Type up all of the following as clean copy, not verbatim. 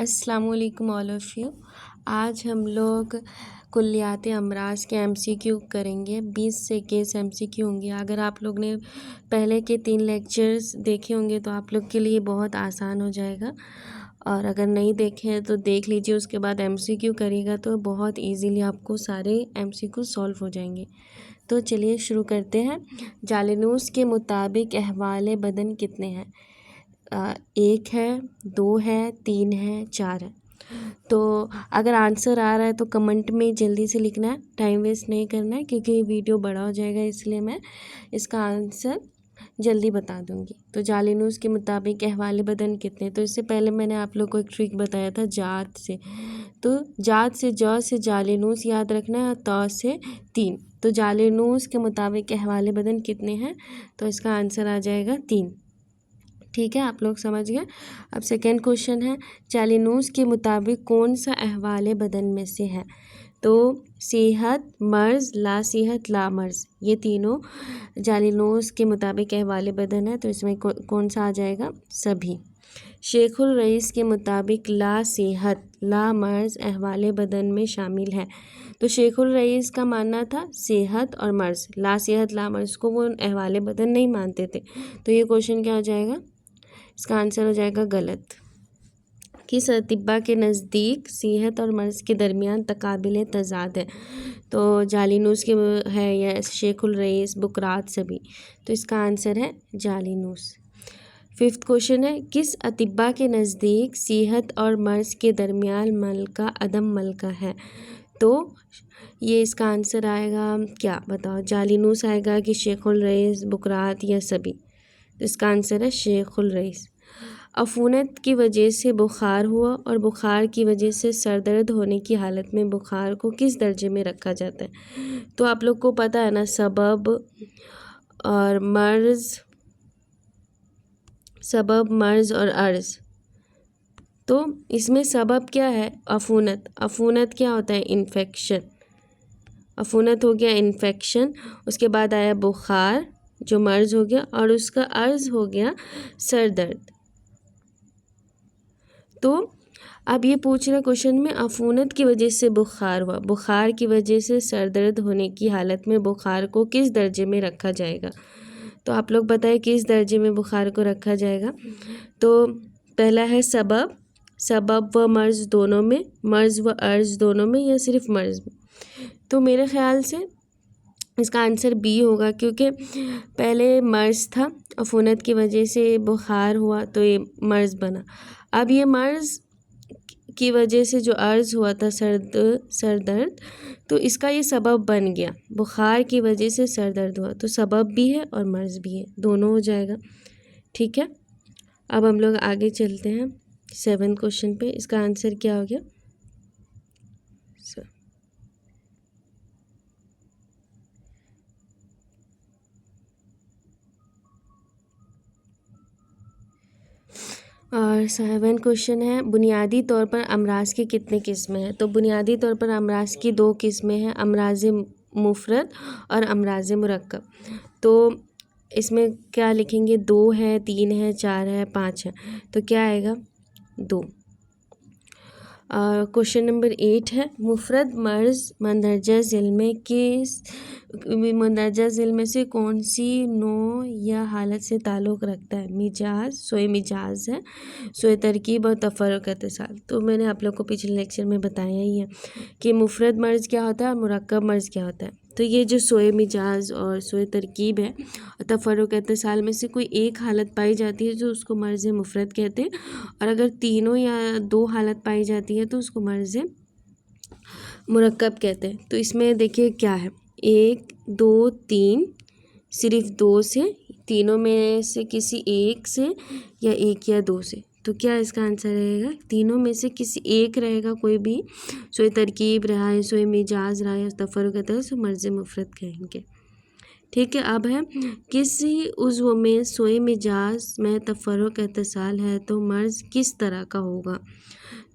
अस्सलाम वालेकुम all of you. आज हम लोग कुल्लियात अमराज के एमसीक्यू करेंगे। 20 से केस एमसीक्यू होंगे। अगर आप लोग ने पहले के 3 लेक्चर्स देखे होंगे तो आप लोग के लिए बहुत आसान हो जाएगा, और अगर नहीं देखे हैं तो देख लीजिए, उसके बाद एमसीक्यू करिएगा तो बहुत इजीली आपको सारे एमसीक्यू सॉल्व हो जाएंगे। तो चलिए शुरू करते हैं। जालिनूस के मुताबिक अहवाल बदन कितने हैं? 1 है, 2 है, 3 है, 4 है। तो अगर आंसर आ रहा है तो कमेंट में जल्दी से लिखना है, टाइम वेस्ट नहीं करना है, क्योंकि ये वीडियो बड़ा हो जाएगा, इसलिए मैं इसका आंसर जल्दी बता दूंगी। तो जालिनूस के मुताबिक अहवाल बदन कितने? तो इससे पहले मैंने आप लोग को एक ट्रिक बताया था जात से। तो जात से ज से जालिनूस याद रखना है, और त से 3। तो जालिनूस के मुताबिक अहवाल बदन कितने हैं? तो इसका आंसर आ जाएगा 3। ठीक है, आप लोग समझ गए। अब सेकेंड क्वेश्चन है, जालिनूस के मुताबिक कौन सा अहवाल बदन में से है? तो सेहत, मर्ज़, ला सेहत, ला मर्ज़, ये तीनों जालिनूस के मुताबिक अहवाल बदन है। तो इसमें कौन सा आ जाएगा? सभी। शेखुल रईस के मुताबिक ला सेहत, ला मर्ज़ अहवाल बदन में शामिल है। तो शेखुल रईस का मानना था सेहत और मर्ज़, ला सेहत ला मर्ज़ को वो अहवाल बदन नहीं मानते थे। तो ये क्वेश्चन क्या हो जाएगा? इसका आंसर हो जाएगा गलत। किस अतिब्बा के नज़दीक सेहत और मर्ज़ के दरमियान तकाबिल तज़ाद है? तो जालिनूस के है या शेखुल रईस, बुकरात, सभी। तो इसका आंसर है जालिनूस। 5th क्वेश्चन है, किस अतिब्बा के नज़दीक सेहत और मर्ज़ के दरमियान मलका अदम मलका है? तो ये इसका आंसर आएगा क्या, बताओ? जालिनूस आएगा कि शेखुल रईस, बुकरात या सभी? तो इसका आंसर है शेखुल रईस। अफूनत की वजह से बुखार हुआ और बुखार की वजह से सर दर्द होने की हालत में बुखार को किस दर्जे में रखा जाता है? तो आप लोग को पता है ना, सबब और मर्ज़, सबब, मर्ज़ और अर्ज़। तो इसमें सबब क्या है? अफूनत। अफूनत क्या होता है? इन्फेक्शन। अफूनत हो गया इन्फेक्शन, उसके बाद आया बुखार जो मर्ज़ हो गया, और उसका अर्ज़ हो गया सर दर्द। तो अब ये पूछ रहे क्वेश्चन में, अफूनत की वजह से बुखार हुआ, बुखार की वजह से सर दर्द होने की हालत में बुखार को किस दर्जे में रखा जाएगा? तो आप लोग बताएं किस दर्जे में बुखार को रखा जाएगा? तो पहला है सबब, सबब व मर्ज़ दोनों में, मर्ज़ व अर्ज़ दोनों में, या सिर्फ मर्ज़ में? तो मेरे ख़्याल से इसका आंसर बी होगा, क्योंकि पहले मर्ज़ था, अफूनत की वजह से बुखार हुआ तो ये मर्ज़ बना। अब ये मर्ज़ की वजह से जो अर्ज़ हुआ था सर दर्द, तो इसका ये सबब बन गया। बुखार की वजह से सर दर्द हुआ, तो सबब भी है और मर्ज़ भी है, दोनों हो जाएगा। ठीक है, अब हम लोग आगे चलते हैं 7th क्वेश्चन पे। इसका आंसर क्या हो गया? और 7th क्वेश्चन है, बुनियादी तौर पर अमराज की कितने किस्में हैं? तो बुनियादी तौर पर अमराज की 2 किस्में हैं, अमराज मुफरद और अमराज मुरक्कब। तो इसमें क्या लिखेंगे? 2 है, 3 है, 4 है, 5 है। तो क्या आएगा? 2। क्वेश्चन नंबर 8 है, मुफरद मर्ज़ मंदरजा झिल में किस मंदरजा झिल में से कौन सी नौ या हालत से ताल्लुक़ रखता है? मिजाज, सोए मिजाज है, सोए तरकीब और तफर्रुक इत्तिसाल। तो मैंने आप लोग को पिछले लेक्चर में बताया ही है कि मुफरद मर्ज़ क्या होता है और मुरक्कब मर्ज़ क्या होता है। तो ये जो सोए मिजाज और सोए तरकीब है और तफर्रुक इत्तिसाल में से कोई एक हालत पाई जाती है जो उसको मर्ज़ मुफरद कहते हैं, और अगर तीनों या 2 हालत पाई जाती है तो उसको मर्ज़ मुरक्कब कहते हैं। तो इसमें देखिए क्या है, 1 2 3, सिर्फ 2 से, तीनों में से किसी एक से, या 1 या 2 से। तो क्या इसका आंसर रहेगा? तीनों में से किसी एक रहेगा, कोई भी। सोए तरकीब रहा है, सोए मिजाज रहा है, तफर्रुक है, सो मर्ज़ मुफरद कहेंगे। ठीक है, अब है, किसी उज़्व में सोए मिजाज में तफर्रुक इत्तिसाल है तो मर्ज़ किस तरह का होगा?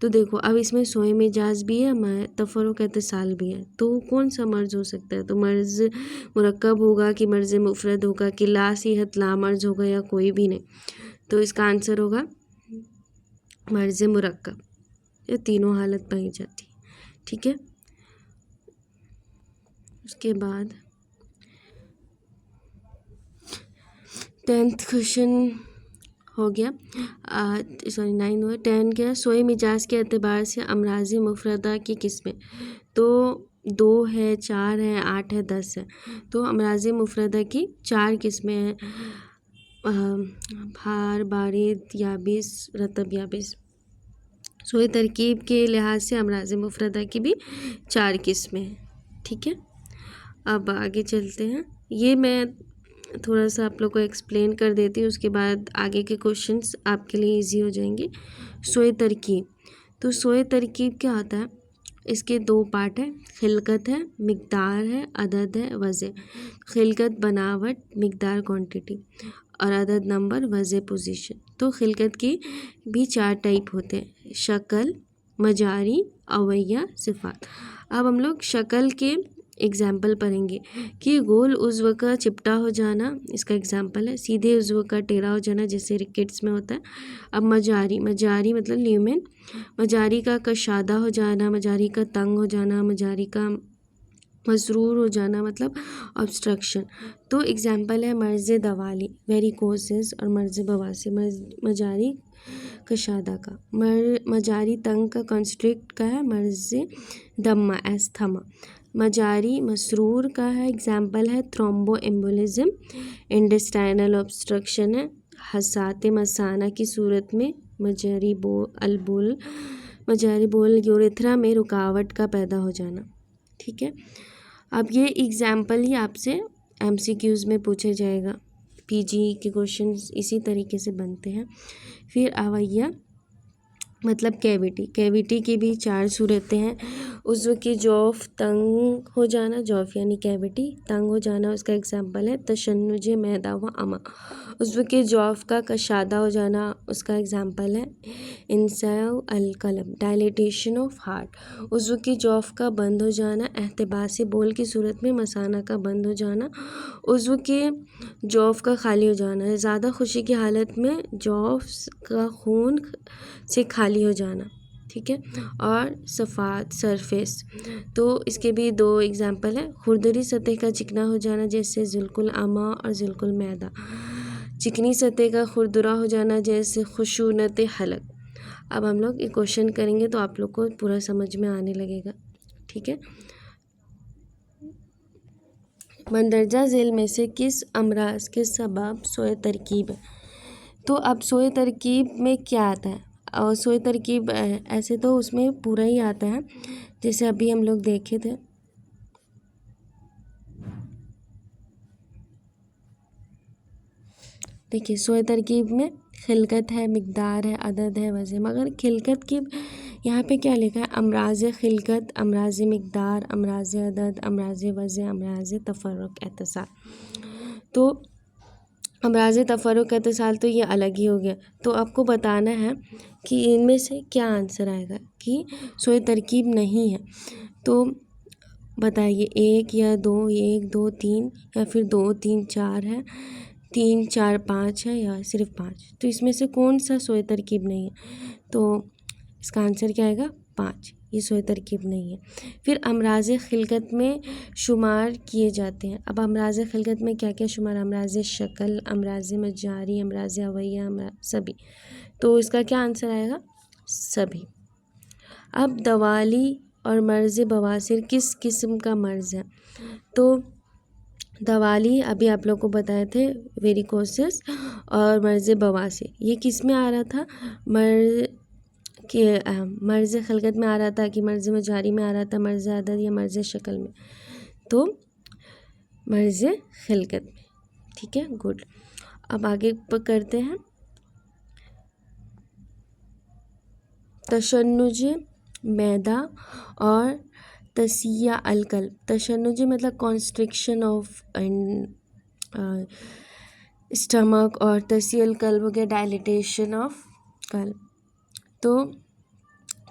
तो देखो, अब इसमें सोए मिजाज भी है, तफर्रुक इत्तिसाल भी है, तो कौन सा मर्ज़ हो सकता है? तो मर्ज़ मुरक्कब होगा कि मर्ज़ मुफरद होगा कि ला सेहत ला मर्ज़ होगा, या कोई भी नहीं? तो इसका आंसर होगा मर्ज़ मुरक्कब। ये तीनों हालत पाई जाती है। ठीक है, उसके बाद 10th क्वेश्चन हो गया, सॉरी 9 हुआ। 10 क्या, सोए मिजाज के एतबार से अमराज़ी मुफरदा की किस्में। तो 2 है, 4 है, 8 है, 10 है। तो अमराज़ी मुफरदा की 4 किस्में हैं, भार, बारिद, याबिस, रतब, याबिस। सोए तरकीब के लिहाज से अमराज़ी मुफरदा की भी 4 किस्में हैं। ठीक है, अब आगे चलते हैं। ये मैं थोड़ा सा आप लोग को एक्सप्लेन कर देती हूँ, उसके बाद आगे के क्वेश्चंस आपके लिए इजी हो जाएंगे। सोए तरकीब, तो सोए तरकीब क्या होता है, इसके 2 पार्ट है, खिलकत है, मिकदार है, अदद है, वज़े। खिलकत बनावट, मिकदार क्वांटिटी, और अदद नंबर, वज़े पोजीशन। तो खिलकत की भी 4 टाइप होते हैं, शक्ल, मजारी, अवैया, सिफ़ात। अब हम लोग शक्ल के एग्जाम्पल पढ़ेंगे कि गोल उज़्व का चिपटा हो जाना, इसका एग्जाम्पल है। सीधे उज़्व का टेढ़ा हो जाना, जैसे रिकेट्स में होता है। अब मजारी, मजारी मतलब ल्यूमेन, मजारी का कशादा हो जाना, मजारी का तंग हो जाना, मजारी का मसरूर हो जाना मतलब ऑब्स्ट्रक्शन। तो एग्जाम्पल है मर्ज़ दवाली, वेरिकोसिस, और मर्ज़ बवासी, मजारी कशादा का। मजारी तंग का कंस्ट्रिक्ट का है मर्ज़ दम्मा, एस्थमा। मजारी मसरूर का है, एग्जाम्पल है थ्रोम्बो एम्बोलिज्म। इंटेस्टाइनल ऑब्स्ट्रक्शन है हसाते मसाना की सूरत में, मजारी बोल यूरेथ्रा में रुकावट का पैदा हो जाना। ठीक है, अब ये एग्जाम्पल ही आपसे MCQs में पूछे जाएगा, PG के क्वेश्चंस इसी तरीके से बनते हैं। फिर अवैया मतलब कैविटी, कैविटी की भी 4 सूरतें हैं। उज़्व की जौफ तंग हो जाना, जौफ यानी कैविटी तंग हो जाना, उसका एग्जाम्पल है तशन्नुज मैदा व अमा। उज़्व के जौफ का कशादा हो जाना, उसका एग्जाम्पल है इंसाउ अल कलब, डायलेटेशन ऑफ हार्ट। उज़्व की जौफ का बंद हो जाना, एहतबासी बोल की सूरत में मसाना का बंद हो जाना। उज़्व के जौफ का खाली हो जाना, ज़्यादा खुशी की हालत में जौफ का खून से खाली हो जाना। ठीक है, और सफ़ात सरफेस, तो इसके भी 2 एग्जाम्पल है। खुरदरी सतह का चिकना हो जाना, जैसे ज़ुल्कुल आमा और ज़ुल्कुल मैदा। चिकनी सतह का खुरदरा हो जाना, जैसे खुशूनत हलक। अब हम लोग ये क्वेश्चन करेंगे तो आप लोग को पूरा समझ में आने लगेगा। ठीक है, मंदरजा झेल में से किस अमराज के सबब सोए तरकीब है। तो अब सोए तरकीब में क्या आता है, और सोए तरकीब ऐसे तो उसमें पूरा ही आता है, जैसे अभी हम लोग देखे थे। देखिए, सोए तरकीब में खिलकत है, मिकदार है, अदद है, वज़े। मगर खिलकत की यहाँ पे क्या लिखा है, अमराज खिलकत, अमराज मिकदार, अमराज अदद, अमराज वज़े, अमराज तफर्रुक एतसाल। तो अमराज तफर्रुक एतसाल तो ये अलग ही हो गया। तो आपको बताना है कि इनमें से क्या आंसर आएगा, कि सोए तरकीब नहीं है। तो बताइए, 1 या 2, 1 2 3, या फिर 2 3 4 है, 3 4 5 है, या सिर्फ 5। तो इसमें से कौन सा सोए तरकीब नहीं है, तो इसका आंसर क्या आएगा, 5। ये सोए तरकीब नहीं है। फिर अमराज खिलकत में शुमार किए जाते हैं। अब अमराज खिलकत में क्या क्या शुमार, अमराज शक्ल, अमराज मजारी, अमराज अवैया, सभी। तो इसका क्या आंसर आएगा, सभी। अब दवाली और मर्ज़ बवासीर किस किस्म का मर्ज़ है। तो दवाली अभी आप लोग को बताए थे, वेरिकोसिस, और मर्ज़ बवासीर ये किस में आ रहा था, मर्ज़ खिलकत में आ रहा था, कि मर्ज़ मजारी में आ रहा था, मर्ज़ अदद या मर्ज़ शक्ल में। तो मर्ज़ खिलकत में। ठीक है, गुड। अब आगे करते हैं, तशन्नुज मैदा और तसिया अलकल्ब। तशन्नुज मतलब कॉन्स्ट्रिक्शन ऑफ स्टमक, और तसिया अलकल्ब हो गया डायलिटेशन ऑफ कल्ब। तो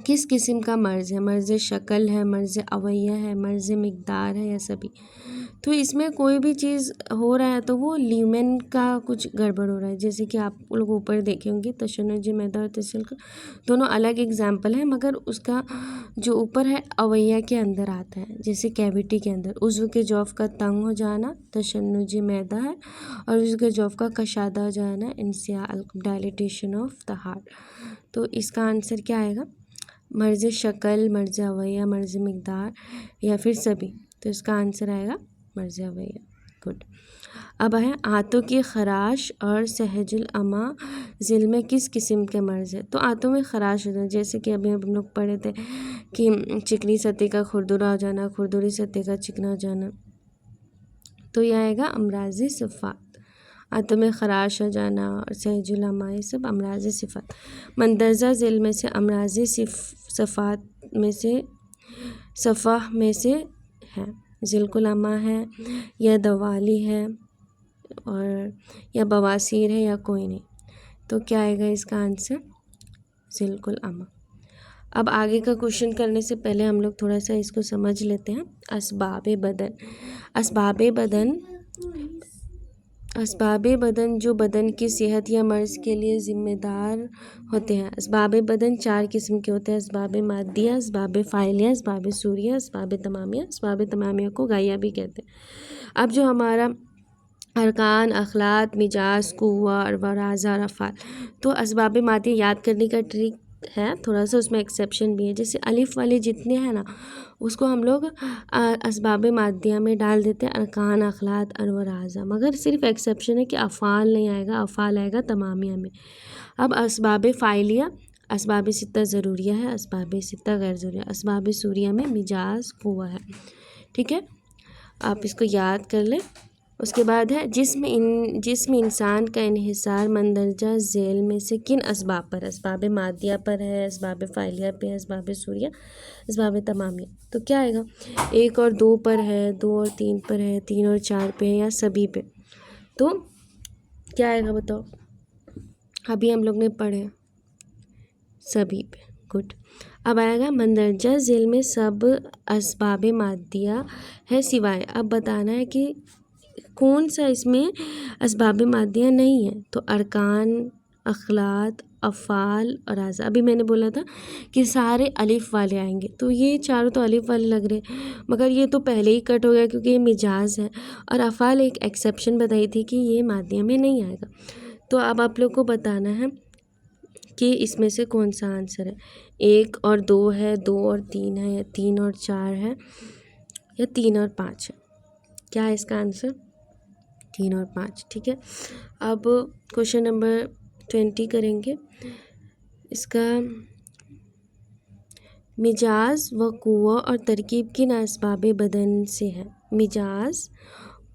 किस किस्म का मर्ज़ है, मर्ज़ शक्ल है, मर्ज़ अवैया है, मर्ज़ मिकदार है, या सभी। तो इसमें कोई भी चीज़ हो रहा है तो वो ल्यूमेन का कुछ गड़बड़ हो रहा है। जैसे कि आप लोग ऊपर देखे होंगे तशन्नुजी मैदा और तहसील दोनों अलग एग्जाम्पल है, मगर उसका जो ऊपर है अवयव के अंदर आता है, जैसे कैविटी के अंदर उज़्व के जौफ का तंग हो जाना तशन्नुजी मैदा है, और उज़्व के जौफ का कशादा हो जाना इंसियाल डायलिटेशन ऑफ द हार्ट। तो इसका आंसर क्या आएगा? मर्ज़ शक्ल, मर्ज़ अवयव, मर्ज़ मिकदार या फिर सभी। तो इसका आंसर आएगा मर्ज़ अवयव। गुड। अब है आंतों की खराश और सहजुल अमा ज़िल में किस किस्म के मर्ज़ है? तो आंतों में खराश होता है, जैसे कि अभी हम लोग पढ़े थे कि चिकनी सतह का खुरदुरा हो जाना, खुरदुरी सतह का चिकना हो जाना, तो यह आएगा अमराज़ सिफ़ात। आंतों में खराश हो जाना और सहजुल अमा, ये सब अमराज़ सिफ़ात। मंदरजा ज़िल में से अमराज़ सिफ़ात में से सफ़ाह में से है, ज़िलकुल अमा है या दवाली है और या बवासीर है या कोई नहीं। तो क्या आएगा इसका आंसर? ज़िलकुल अमा। अब आगे का क्वेश्चन करने से पहले हम लोग थोड़ा सा इसको समझ लेते हैं। असबाब बदन। असबाब बदन जो बदन की सेहत या मर्ज़ के लिए ज़िम्मेदार होते हैं। असबाब बदन 4 किस्म के होते हैं: असबाब मादिया, असबाब फ़ाइलिया, असबाब सूरिया, असबाब तमामिया। असबाब तमामिया को गाया भी कहते हैं। अब जो हमारा अरकान, अखलात, मिजाज, कुव्वा और वराज़ा और अफ़ाल, तो असबाब मादिया याद करने का ट्रिक है, थोड़ा सा उसमें एक्सेप्शन भी है। जैसे अलिफ वाले जितने हैं ना, उसको हम लोग असबाब मादिया में डाल देते हैं, अरकान, अखलात और वराज़ा, मगर सिर्फ एक्सेप्शन है कि अफ़ाल नहीं आएगा, अफ़ाल आएगा तमामिया में। अब असबाब फ़ाइलिया, असबाब सित्ता ज़रूरिया है, असबाब सित्ता गैर ज़रूरिया। असबाब सूरिया में मिजाज, कुव्वा है। ठीक है, आप इसको याद कर लें। उसके बाद है जिस्म इंसान का इन्हिसार मंदरजा झेल में से किन असबाब पर? असबाब मादिया पर है, असबाब फ़ाइलिया पे है, असबाब सूरिया, असबाब तमामिया। तो क्या आएगा? 1 और 2 पर है, 2 और 3 पर है, 3 और 4 पे है या सभी पे? तो क्या आएगा बताओ? अभी हम लोग ने पढ़े सभी पे। गुड। अब आएगा मंदरजा झेल में सब असबाब मादिया है सिवाय। अब बताना है कि कौन सा इसमें असबाब मादिया नहीं है। तो अरकान, अखलात, अफ़ाल और आज़ा। अभी मैंने बोला था कि सारे अलिफ वाले आएंगे, तो ये चारों तो अलिफ वाले लग रहे, मगर ये तो पहले ही कट हो गया क्योंकि ये मिजाज है। और अफ़ाल एक एक्सेप्शन बताई थी कि ये मादिया में नहीं आएगा। तो अब आप लोग को बताना है कि इसमें से कौन सा आंसर है। 1 और 2 है, 2 और 3 है, या 3 और 4 है, या 3 और 5 है। क्या है इसका आंसर? 3 और 5। ठीक है, अब क्वेश्चन नंबर 20 करेंगे। इसका मिजाज व कुव्वा और तरकीब किन असबाब बदन से है? मिजाज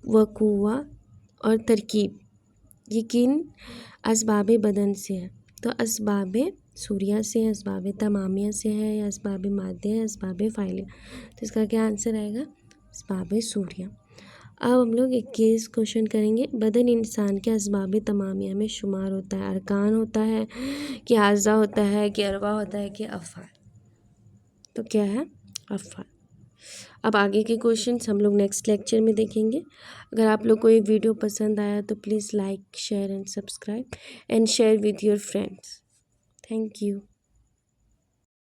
व कुव्वा और तरकीब ये किन असबाब बदन से है? तो असबाब सूरिया से, असबाब तमामिया से है, या असबाब मादिया है, असबाब फ़ाइलिया। तो इसका क्या आंसर आएगा? असबाब सूरिया। अब हम लोग 21 क्वेश्चन करेंगे। बदन इंसान के असबाब तमामिया में शुमार होता है? अरकान होता है कि आज़ा होता है कि अरवा होता है कि अफ़ाल? तो क्या है? अफ़ाल। अब आगे के क्वेश्चंस हम लोग नेक्स्ट लेक्चर में देखेंगे। अगर आप लोग को ये वीडियो पसंद आया तो please like, share and subscribe and share with your friends. Thank you.